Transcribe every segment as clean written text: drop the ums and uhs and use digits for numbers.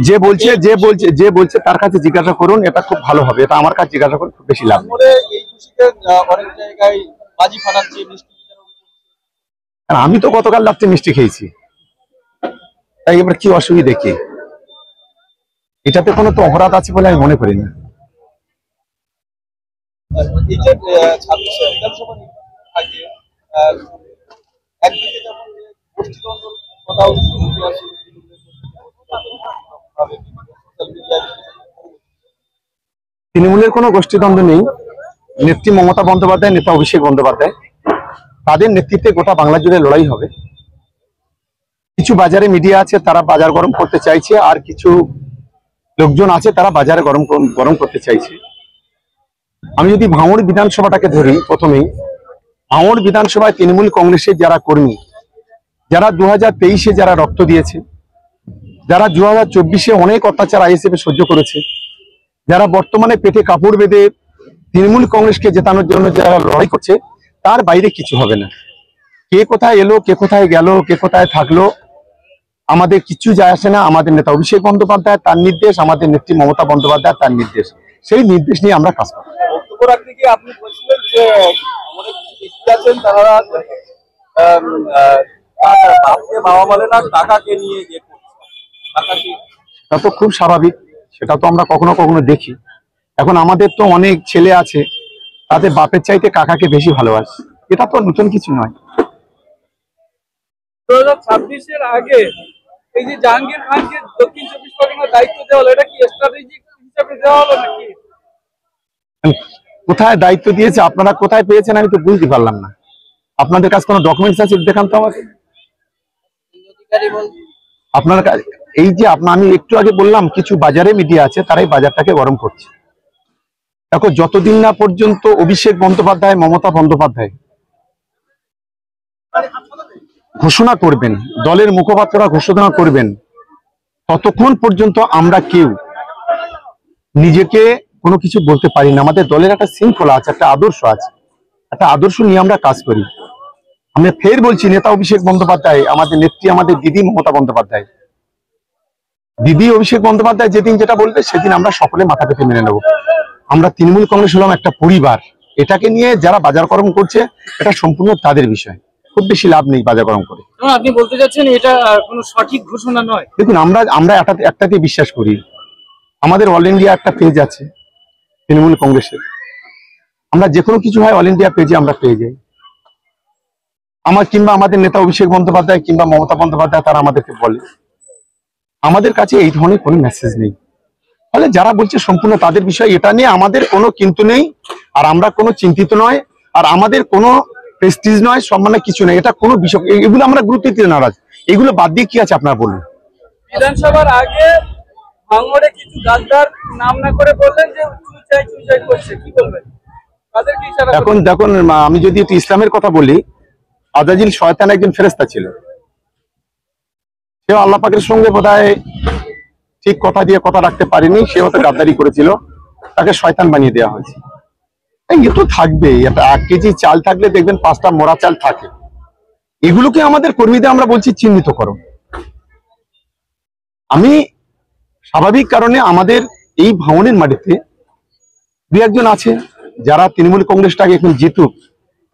যে বলছে তার কাছে জিজ্ঞাসা করুন, এটা খুব ভালো হবে। এটা আমার কাছে জিজ্ঞাসা করুন, খুব বেশি লাভ। আমি তো গতকাল রাত্রে মিষ্টি খেয়েছি, তাই এবার কি অসুবিধা কি? এটাতে কোনো তো অপরাধ আছে বলে আমি মনে করি না। তৃণমূলের কোনো গোষ্ঠীদ্বন্দ্ব নেই। নেত্রী মমতা বন্দ্যোপাধ্যায়, নেতা অভিষেক বন্দ্যোপাধ্যায়, তাদের নেতৃত্বে গোটা বাংলা জুড়ে লড়াই হবে। কিছু বাজারে মিডিয়া আছে, তারা বাজার গরম করতে চাইছে, আর কিছু লোকজন আছে তারা বাজারে গরম করতে চাইছে। আমি যদি ভাঙড় বিধানসভাটাকে ধরি, প্রথমেই ভাঙড় বিধানসভায় তৃণমূল কংগ্রেসের যারা কর্মী, যারা 2023-এ যারা রক্ত দিয়েছে, যারা 2024-এ অনেক অত্যাচার আইএসএফ সহ্য করেছে, যারা বর্তমানে পেটে কাপড় বেঁধে তৃণমূল কংগ্রেসকে জেতানোর জন্য যারা লড়াই করছে, তার বাইরে কিছু হবে না। কে কোথায় এলো, কে কোথায় গেল, কে কোথায় থাকলো, আমাদের কিছু যায় আসে না। আমাদের নেতা অভিষেক বন্দ্যোপাধ্যায়, তার নির্দেশ, আমাদের নেত্রী মমতা বন্দ্যোপাধ্যায়, তার নির্দেশ, সেই নির্দেশ নিয়ে আমরা কাজ করি। আপনি বলছিলেন যে অনেক ব্যক্তি আছেন তারা টাকাকে নিয়ে সেটা তো খুব স্বাভাবিক, সেটা তো আমরা কখনো কখনো দেখি। এখন আমাদের তো অনেক ছেলে আছে, তাদের বাপের চাইতে কাকাকে বেশি ভালোবাসে, এটা তো নতুন কিছু নয়। 2026-এর আগে এই যে জাহাঙ্গীর খানকে দক্ষিণ 24 পরগনার দায়িত্ব দেওয়া হলো, এটা কি স্ট্র্যাটেজিক হিসেবে দেওয়া হলো নাকি? কোথায় দায়িত্ব দিয়েছে, আপনারা কোথায় পেয়েছেন, আমি তো বুঝতে পারলাম না। আপনাদের কাছে কোনো ডকুমেন্টস আছে, দেখান তো আমাকে। আপনার এই যে আমি একটু আগে বললাম, কিছু বাজারে মিডিয়া আছে, তারাই বাজারটাকে গরম করছে। দেখো, যতদিন না পর্যন্ত অভিষেক বন্দ্যোপাধ্যায়, মমতা বন্দ্যোপাধ্যায় ঘোষণা করবেন, দলের মুখপাত্ররা ঘোষণা করবেন, ততক্ষণ পর্যন্ত আমরা কেউ নিজেকে কোনো কিছু বলতে পারি না। আমাদের দলের একটা শৃঙ্খলা আছে, একটা আদর্শ আছে, একটা আদর্শ নিয়ে আমরা কাজ করি। আমি ফের বলছি, নেতা অভিষেক বন্দ্যোপাধ্যায়, আমাদের নেত্রী, আমাদের দিদি মমতা বন্দ্যোপাধ্যায়, দিদি অভিষেক বন্দ্যোপাধ্যায় যেদিন যেটা বলবে সেদিন আমরা সকলে মাথা পেতে মেনে নেব। আমরা তৃণমূল কংগ্রেস হলাম একটা পরিবার, এটাকে নিয়ে যারা বাজার গরম করছে, এটা সম্পূর্ণ তাদের বিষয়, খুব বেশি লাভ নেই বাজার গরম করে। আপনি বলতে চাচ্ছেন এটা কোনো সঠিক ঘোষণা নয়? দেখুন, আমরা একটাতে বিশ্বাস করি। আমাদের অল ইন্ডিয়া একটা পেজ আছে তৃণমূল কংগ্রেসের, আমরা যে কোনো কিছু হয় অল ইন্ডিয়া পেজে আমরা পেয়ে যাই। কিংবা আমাদের নেতা অভিষেক বন্দ্যোপাধ্যায় কিংবা মমতা বন্দ্যোপাধ্যায়, তারা আমাদেরকে বলে, আমাদের কাছে এই ধরনের কোনো মেসেজ নেই। ফলে যারা বলছে সম্পূর্ণ তাদের বিষয়, এটা নিয়ে আমাদের কোনো কিন্তু নেই, আর আমরা কোনো চিন্তিত নয়, আর আমাদের কোনো প্রেস্টিজ নয়, সম্মানে কিছু নেই। এটা কোনো বিষয়, এগুলো আমরা গুরুত্ব দিতে নারাজ। এগুলো বাদ দিয়ে কি আছে আপনারা বলুন। বিধানসভার আগে ভাঙড়ে কিছু গাদ্দার নাম না করে বললেন যে চুইচাই করছে, কি বলবেন? এখন দেখুন, আমি যদি একটু ইসলামের কথা বলি, আজাজিল শয়তান একজন ফেরেশতা ছিল, সেও আল্লাহ পাকের সঙ্গে বোধহয় ঠিক কথা দিয়ে কথা রাখতে পারেনি, সে হয়তো গাদ্দারি করেছিল, তাকে শয়তান বানিয়ে দেওয়া হয়েছে। এ তো থাকবেই, 1 কেজি চাল থাকলে দেখবেন 5টা মোড়া চাল থাকে। এগুলোকে আমাদের কর্মীদের আমরা বলছি চিহ্নিত করো। আমি স্বাভাবিক কারণে আমাদের এই ভাঙনের মাটিতে 2-1 জন আছে যারা তৃণমূল কংগ্রেসটাকে এখন জিতুক,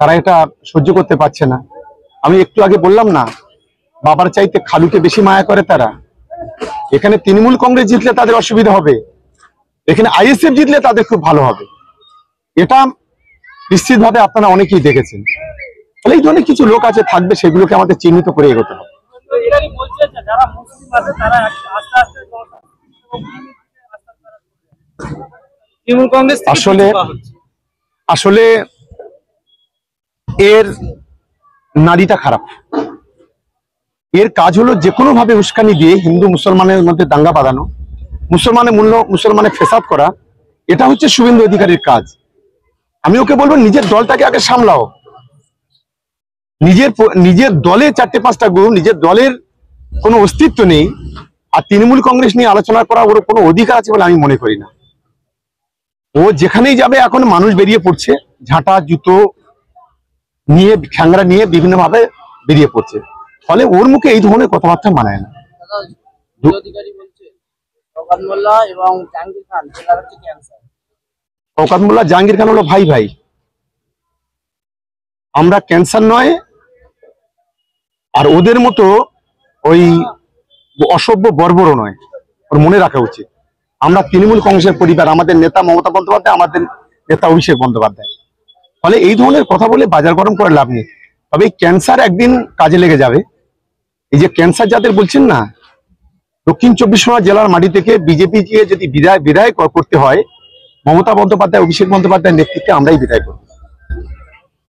তারা এটা সহ্য করতে পারছে না। আমি একটু আগে বললাম না, বাবার চাইতে খালুকে বেশি মায়া করে তারা। এখানে তৃণমূল কংগ্রেস জিতলে তাদের অসুবিধা হবে, এখানে আইএসএফ জিতলে তাদের খুব ভালো হবে। এটা নিশ্চিতভাবে আপনারা অনেকেই দেখেছেন। তাহলে এই ধরনের কিছু লোক আছে, থাকবে, সেগুলোকে আমাদের চিহ্নিত করে এগোতে হবে। আসলে এর নারীটা খারাপ। এর কাজ হলো যে কোনো ভাবে উস্কানি দিয়ে হিন্দু মুসলমানের মধ্যে দাঙ্গা বাঁধানো, মুসলমানের ফেসাদ করা। এটা হচ্ছে শুভেন্দু অধিকারীর কাজ। আমি ওকে বলবো, নিজের দলটাকে আগে সামলাও। নিজের দলে 4-5টা গ্রুপ, নিজের দলের কোনো অস্তিত্ব নেই, আর তৃণমূল কংগ্রেস নিয়ে আলোচনা করা ওর কোনো অধিকার আছে বলে আমি মনে করি না। ও যেখানেই যাবে, এখন মানুষ বেরিয়ে পড়ছে ঝাঁটা জুতো নিয়ে, খ্যাংরা নিয়ে, বিভিন্ন ভাবে বেরিয়ে পড়ছে। ফলে ওর মুখে এই ধরনের কথাবার্তা মানায় না। অধিকারী বলছে শওকত মোল্লা এবং জাহাঙ্গীর খান জেলার হচ্ছে ক্যান্সার। শওকত মোল্লা জাহাঙ্গীর খান হলো ভাই ভাই, আমরা ক্যান্সার নয়। আর ওদের মতো ওই অসভ্য বর্বরও নয়, ওর মনে রাখা উচিত। আমরা তৃণমূল কংগ্রেসের পরিবার, আমাদের নেতা মমতা বন্দ্যোপাধ্যায়, আমাদের নেতা অভিষেক বন্দ্যোপাধ্যায়। ফলে এই ধরনের কথা বলে বাজার গরম করে লাভ নেই। তবে এই ক্যান্সার একদিন কাজে লেগে যাবে। এই যে ক্যান্সার যাদের বলছেন না, দক্ষিণ 24 পরগনা জেলার মাটি থেকে বিজেপি কে যদি বিদায় করতে হয়, মমতা বন্দ্যোপাধ্যায় অভিষেক বন্দ্যোপাধ্যায়ের নেতৃত্বে আমরাই বিদায় করব।